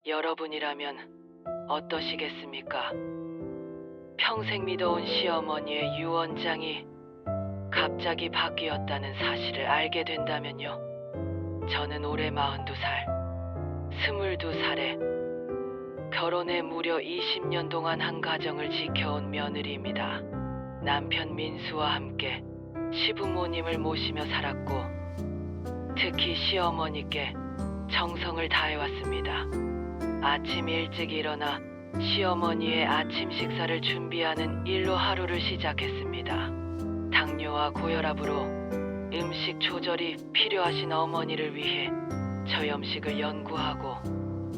여러분이라면 어떠시겠습니까? 평생 믿어온 시어머니의 유언장이 갑자기 바뀌었다는 사실을 알게 된다면요. 저는 올해 42살, 22살에 결혼해 무려 20년 동안 한 가정을 지켜온 며느리입니다. 남편 민수와 함께 시부모님을 모시며 살았고 특히 시어머니께 정성을 다해왔습니다. 아침 일찍 일어나 시어머니의 아침 식사를 준비하는 일로 하루를 시작했습니다. 당뇨와 고혈압으로 음식 조절이 필요하신 어머니를 위해 저염식을 연구하고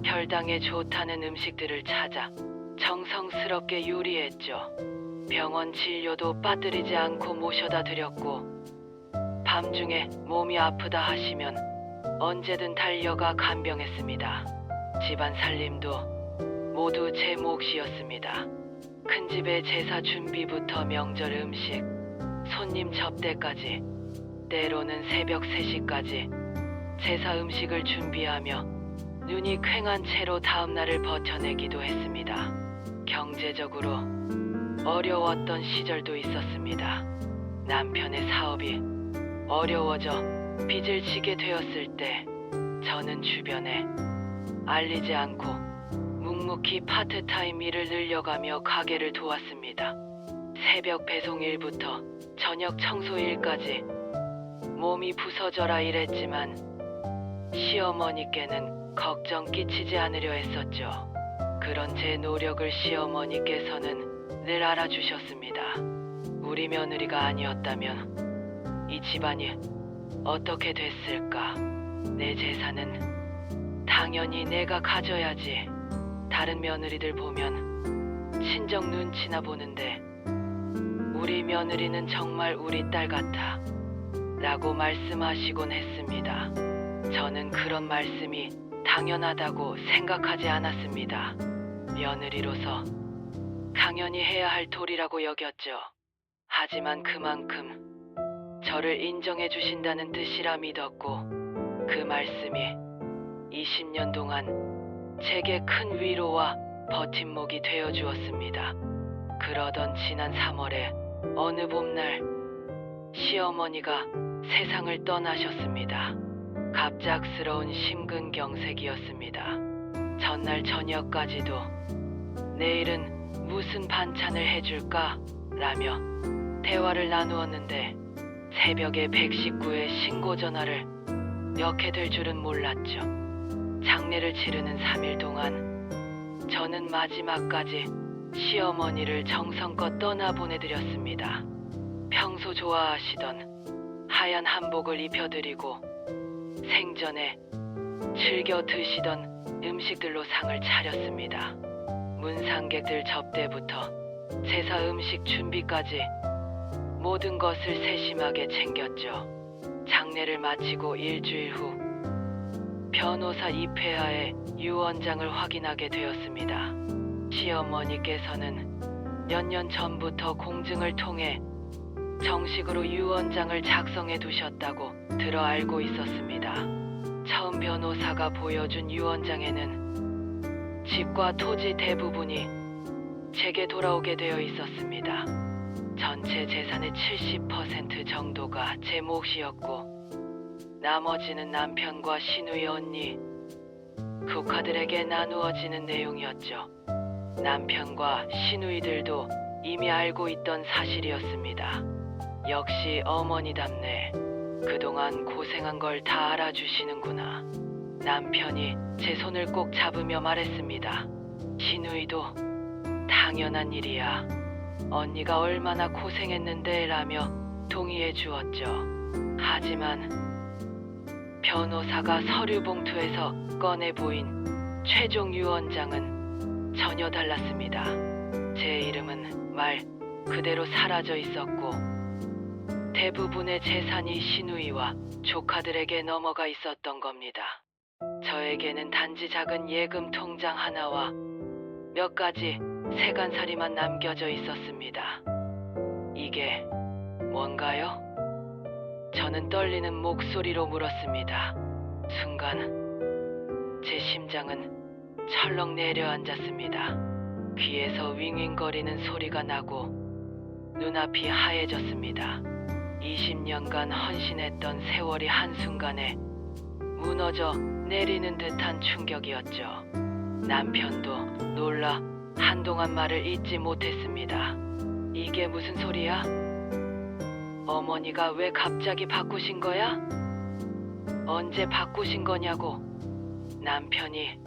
혈당에 좋다는 음식들을 찾아 정성스럽게 요리했죠. 병원 진료도 빠뜨리지 않고 모셔다 드렸고 밤중에 몸이 아프다 하시면 언제든 달려가 간병했습니다. 집안 살림도 모두 제 몫이었습니다. 큰 집의 제사 준비부터 명절 음식, 손님 접대까지, 때로는 새벽 3시까지 제사 음식을 준비하며 눈이 퀭한 채로 다음날을 버텨내기도 했습니다. 경제적으로 어려웠던 시절도 있었습니다. 남편의 사업이 어려워져 빚을 지게 되었을 때 저는 주변에 알리지 않고 묵묵히 파트타임 일을 늘려가며 가게를 도왔습니다. 새벽 배송 일부터 저녁 청소 일까지 몸이 부서져라 일했지만 시어머니께는 걱정 끼치지 않으려 했었죠. 그런 제 노력을 시어머니께서는 늘 알아주셨습니다. 우리 며느리가 아니었다면 이 집안이 어떻게 됐을까? 내 재산은 당연히 내가 가져야지. 다른 며느리들 보면 친정 눈치나 보는데 우리 며느리는 정말 우리 딸 같아 라고 말씀하시곤 했습니다. 저는 그런 말씀이 당연하다고 생각하지 않았습니다. 며느리로서 당연히 해야 할 도리라고 여겼죠. 하지만 그만큼 저를 인정해 주신다는 뜻이라 믿었고 그 말씀이 20년 동안 제게 큰 위로와 버팀목이 되어 주었습니다. 그러던 지난 3월에 어느 봄날 시어머니가 세상을 떠나셨습니다. 갑작스러운 심근경색이었습니다. 전날 저녁까지도 내일은 무슨 반찬을 해줄까? 라며 대화를 나누었는데 새벽에 119의 신고 전화를 넣게 될 줄은 몰랐죠. 장례를 치르는 3일 동안 저는 마지막까지 시어머니를 정성껏 떠나보내드렸습니다. 평소 좋아하시던 하얀 한복을 입혀드리고 생전에 즐겨 드시던 음식들로 상을 차렸습니다. 문상객들 접대부터 제사 음식 준비까지 모든 것을 세심하게 챙겼죠. 장례를 마치고 일주일 후 변호사 입회하에 유언장을 확인하게 되었습니다. 시어머니께서는 몇 년 전부터 공증을 통해 정식으로 유언장을 작성해 두셨다고 들어 알고 있었습니다. 처음 변호사가 보여준 유언장에는 집과 토지 대부분이 제게 돌아오게 되어 있었습니다. 전체 재산의 70% 정도가 제 몫이었고 나머지는 남편과 시누이 언니, 조카들에게 나누어지는 내용이었죠. 남편과 시누이들도 이미 알고 있던 사실이었습니다. 역시 어머니답네. 그동안 고생한 걸 다 알아주시는구나. 남편이 제 손을 꼭 잡으며 말했습니다. 시누이도 당연한 일이야. 언니가 얼마나 고생했는데 라며 동의해 주었죠. 하지만 변호사가 서류 봉투에서 꺼내 보인 최종 유언장은 전혀 달랐습니다. 제 이름은 말 그대로 사라져 있었고 대부분의 재산이 시누이와 조카들에게 넘어가 있었던 겁니다. 저에게는 단지 작은 예금 통장 하나와 몇 가지 세간살이만 남겨져 있었습니다. 이게 뭔가요? 저는 떨리는 목소리로 물었습니다. 순간 제 심장은 철렁 내려앉았습니다. 귀에서 윙윙거리는 소리가 나고 눈앞이 하얘졌습니다. 20년간 헌신했던 세월이 한순간에 무너져 내리는 듯한 충격이었죠. 남편도 놀라 한동안 말을 잇지 못했습니다. 이게 무슨 소리야? 어머니가 왜 갑자기 바꾸신 거야? 언제 바꾸신 거냐고. 남편이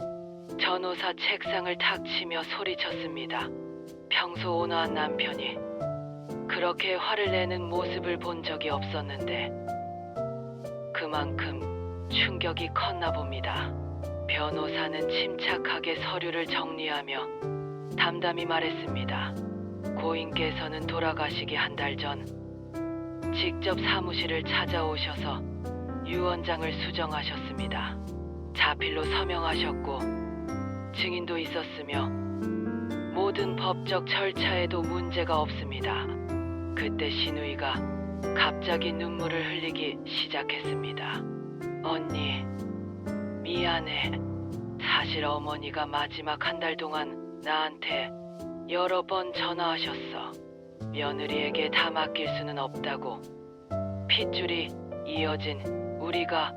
전호사 책상을 탁 치며 소리쳤습니다. 평소 온화한 남편이 그렇게 화를 내는 모습을 본 적이 없었는데 그만큼 충격이 컸나 봅니다. 변호사는 침착하게 서류를 정리하며 담담히 말했습니다. 고인께서는 돌아가시기 한 달 전 직접 사무실을 찾아오셔서 유언장을 수정하셨습니다. 자필로 서명하셨고 증인도 있었으며 모든 법적 절차에도 문제가 없습니다. 그때 신우이가 갑자기 눈물을 흘리기 시작했습니다. 언니, 미안해. 사실 어머니가 마지막 한 달 동안 나한테 여러 번 전화하셨어. 며느리에게 다 맡길 수는 없다고. 핏줄이 이어진 우리가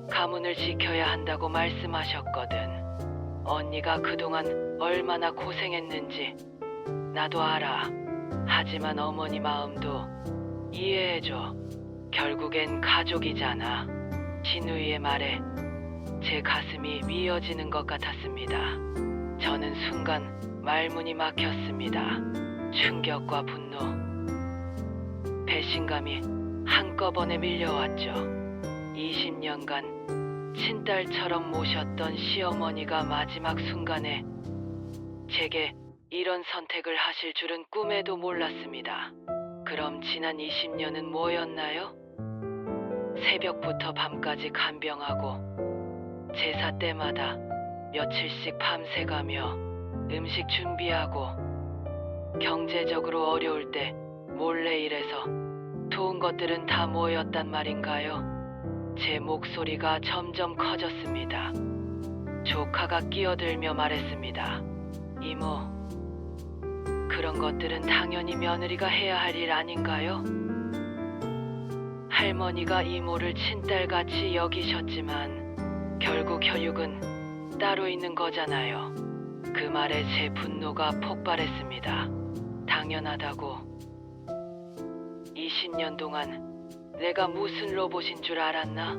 가문을 지켜야 한다고 말씀하셨거든. 언니가 그동안 얼마나 고생했는지 나도 알아. 하지만 어머니 마음도 이해해줘. 결국엔 가족이잖아. 신우이의 말에 제 가슴이 미어지는 것 같았습니다. 저는 순간 말문이 막혔습니다. 충격과 분노, 배신감이 한꺼번에 밀려왔죠. 20년간 친딸처럼 모셨던 시어머니가 마지막 순간에 제게 이런 선택을 하실 줄은 꿈에도 몰랐습니다. 그럼 지난 20년은 뭐였나요? 새벽부터 밤까지 간병하고 제사 때마다 며칠씩 밤새가며 음식 준비하고 경제적으로 어려울 때 몰래 일해서 도운 것들은 다 뭐였단 말인가요? 제 목소리가 점점 커졌습니다. 조카가 끼어들며 말했습니다. 이모, 그런 것들은 당연히 며느리가 해야 할 일 아닌가요? 할머니가 이모를 친딸같이 여기셨지만 결국 혈육은 따로 있는 거잖아요. 그 말에 제 분노가 폭발했습니다. 당연하다고. 20년 동안 내가 무슨 로봇인 줄 알았나?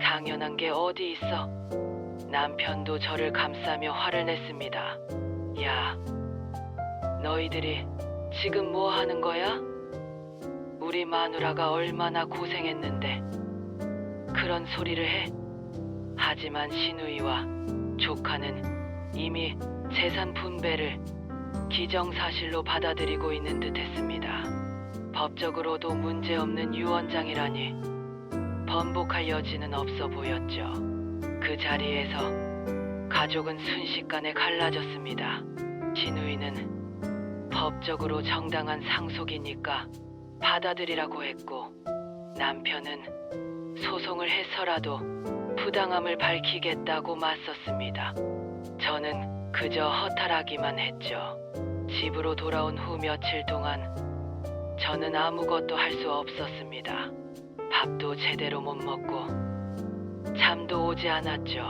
당연한 게 어디 있어? 남편도 저를 감싸며 화를 냈습니다. 야, 너희들이 지금 뭐 하는 거야? 우리 마누라가 얼마나 고생했는데 그런 소리를 해? 하지만 신우이와 조카는 이미 재산 분배를 기정사실로 받아들이고 있는 듯했습니다. 법적으로도 문제없는 유언장이라니 번복할 여지는 없어 보였죠. 그 자리에서 가족은 순식간에 갈라졌습니다. 신우이는 법적으로 정당한 상속이니까 받아들이라고 했고, 남편은 소송을 해서라도 부당함을 밝히겠다고 맞섰습니다. 저는 그저 허탈하기만 했죠. 집으로 돌아온 후 며칠 동안 저는 아무것도 할 수 없었습니다. 밥도 제대로 못 먹고 잠도 오지 않았죠.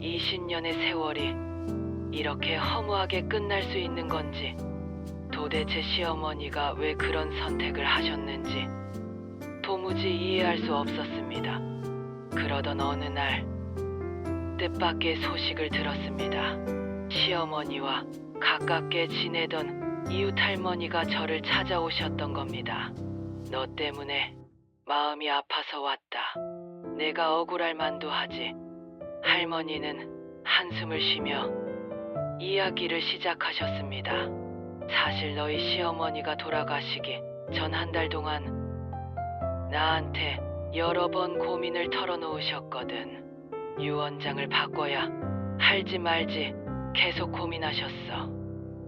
20년의 세월이 이렇게 허무하게 끝날 수 있는 건지, 도대체 시어머니가 왜 그런 선택을 하셨는지 도무지 이해할 수 없었습니다. 그러던 어느 날 뜻밖의 소식을 들었습니다. 시어머니와 가깝게 지내던 이웃 할머니가 저를 찾아오셨던 겁니다. 너 때문에 마음이 아파서 왔다. 내가 억울할 만도 하지. 할머니는 한숨을 쉬며 이야기를 시작하셨습니다. 사실 너희 시어머니가 돌아가시기 전 한 달 동안 나한테 여러 번 고민을 털어놓으셨거든. 유언장을 바꿔야 할지 말지 계속 고민하셨어.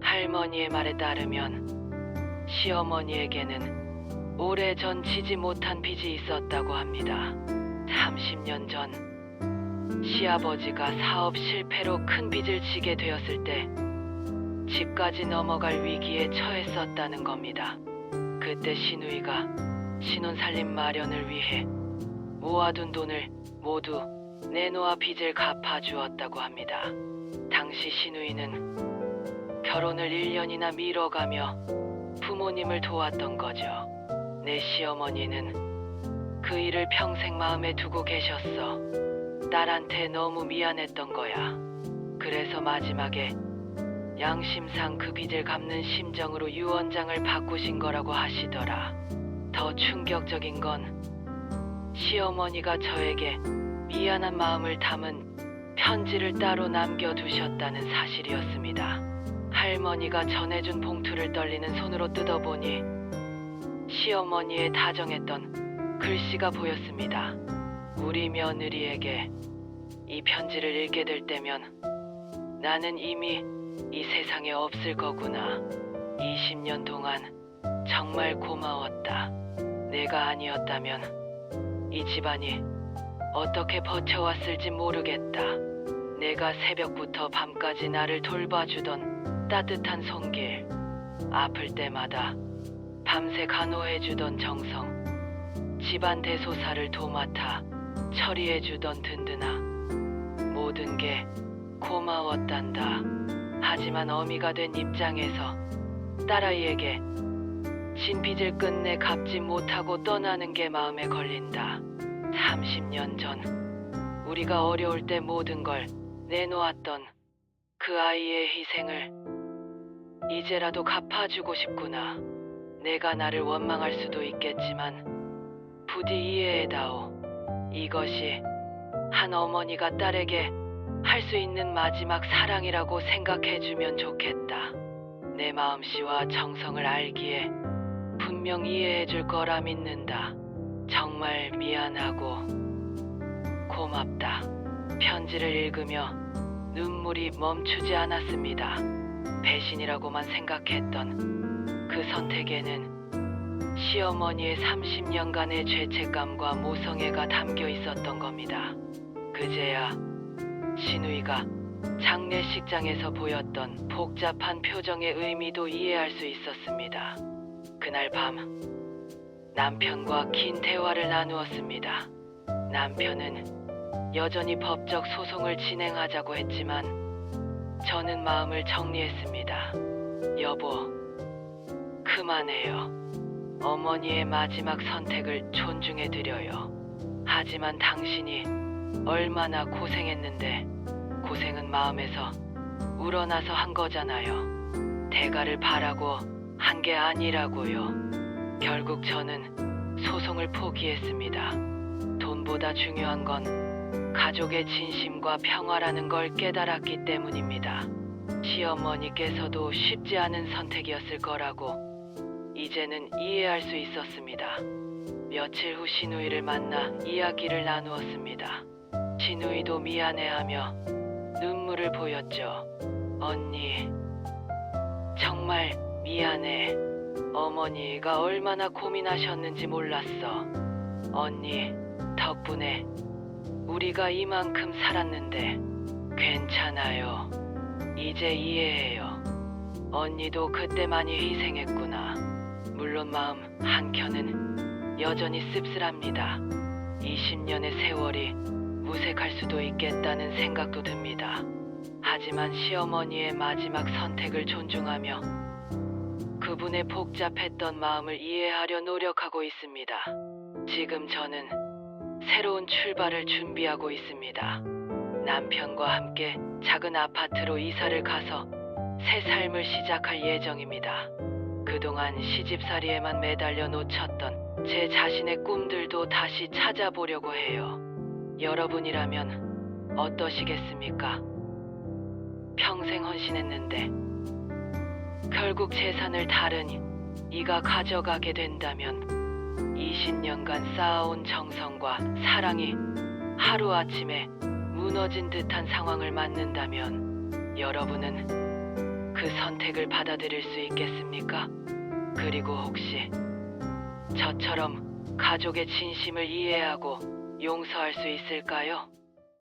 할머니의 말에 따르면 시어머니에게는 오래전 지지 못한 빚이 있었다고 합니다. 30년 전 시아버지가 사업 실패로 큰 빚을 지게 되었을 때 집까지 넘어갈 위기에 처했었다는 겁니다. 그때 시누이가 신혼살림 마련을 위해 모아둔 돈을 모두 내놓아 빚을 갚아주었다고 합니다. 당시 시누이는 결혼을 1년이나 미뤄가며 부모님을 도왔던 거죠. 내 시어머니는 그 일을 평생 마음에 두고 계셨어. 딸한테 너무 미안했던 거야. 그래서 마지막에 양심상 그 빚을 갚는 심정으로 유언장을 바꾸신 거라고 하시더라. 더 충격적인 건 시어머니가 저에게 미안한 마음을 담은 편지를 따로 남겨두셨다는 사실이었습니다. 할머니가 전해준 봉투를 떨리는 손으로 뜯어보니 시어머니의 다정했던 글씨가 보였습니다. 우리 며느리에게 이 편지를 읽게 될 때면 나는 이미 이 세상에 없을 거구나. 20년 동안 정말 고마웠다. 내가 아니었다면 이 집안이 어떻게 버텨왔을지 모르겠다. 내가 새벽부터 밤까지 나를 돌봐주던 따뜻한 손길, 아플 때마다 밤새 간호해주던 정성, 집안 대소사를 도맡아 처리해주던 든든함, 모든 게 고마웠단다. 하지만 어미가 된 입장에서 딸아이에게 진 빚을 끝내 갚지 못하고 떠나는 게 마음에 걸린다. 30년 전 우리가 어려울 때 모든 걸 내놓았던 그 아이의 희생을 이제라도 갚아주고 싶구나. 내가 나를 원망할 수도 있겠지만 부디 이해해다오. 이것이 한 어머니가 딸에게 할 수 있는 마지막 사랑이라고 생각해주면 좋겠다. 내 마음씨와 정성을 알기에 분명 이해해줄 거라 믿는다. 정말 미안하고 고맙다. 편지를 읽으며 눈물이 멈추지 않았습니다. 배신이라고만 생각했던 그 선택에는 시어머니의 30년간의 죄책감과 모성애가 담겨 있었던 겁니다. 그제야 시누이가 장례식장에서 보였던 복잡한 표정의 의미도 이해할 수 있었습니다. 그날 밤 남편과 긴 대화를 나누었습니다. 남편은 여전히 법적 소송을 진행하자고 했지만 저는 마음을 정리했습니다. 여보, 그만해요. 어머니의 마지막 선택을 존중해드려요. 하지만 당신이 얼마나 고생했는데 고생은 마음에서 우러나서 한 거잖아요. 대가를 바라고 한 게 아니라고요. 결국 저는 소송을 포기했습니다. 돈보다 중요한 건 가족의 진심과 평화라는 걸 깨달았기 때문입니다. 시어머니께서도 쉽지 않은 선택이었을 거라고 이제는 이해할 수 있었습니다. 며칠 후 시누이를 만나 이야기를 나누었습니다. 시누이도 미안해하며 눈물을 보였죠. 언니, 정말 미안해. 어머니가 얼마나 고민하셨는지 몰랐어. 언니 덕분에 우리가 이만큼 살았는데 괜찮아요. 이제 이해해요. 언니도 그때 많이 희생했구나. 물론 마음 한켠은 여전히 씁쓸합니다. 20년의 세월이 무색할 수도 있겠다는 생각도 듭니다. 하지만 시어머니의 마지막 선택을 존중하며 그분의 복잡했던 마음을 이해하려 노력하고 있습니다. 지금 저는 새로운 출발을 준비하고 있습니다. 남편과 함께 작은 아파트로 이사를 가서 새 삶을 시작할 예정입니다. 그동안 시집살이에만 매달려 놓쳤던 제 자신의 꿈들도 다시 찾아보려고 해요. 여러분이라면 어떠시겠습니까? 평생 헌신했는데 결국 재산을 다른 이가 가져가게 된다면 20년간 쌓아온 정성과 사랑이 하루아침에 무너진 듯한 상황을 맞는다면 여러분은 그 선택을 받아들일 수 있겠습니까? 그리고 혹시 저처럼 가족의 진심을 이해하고 용서할 수 있을까요?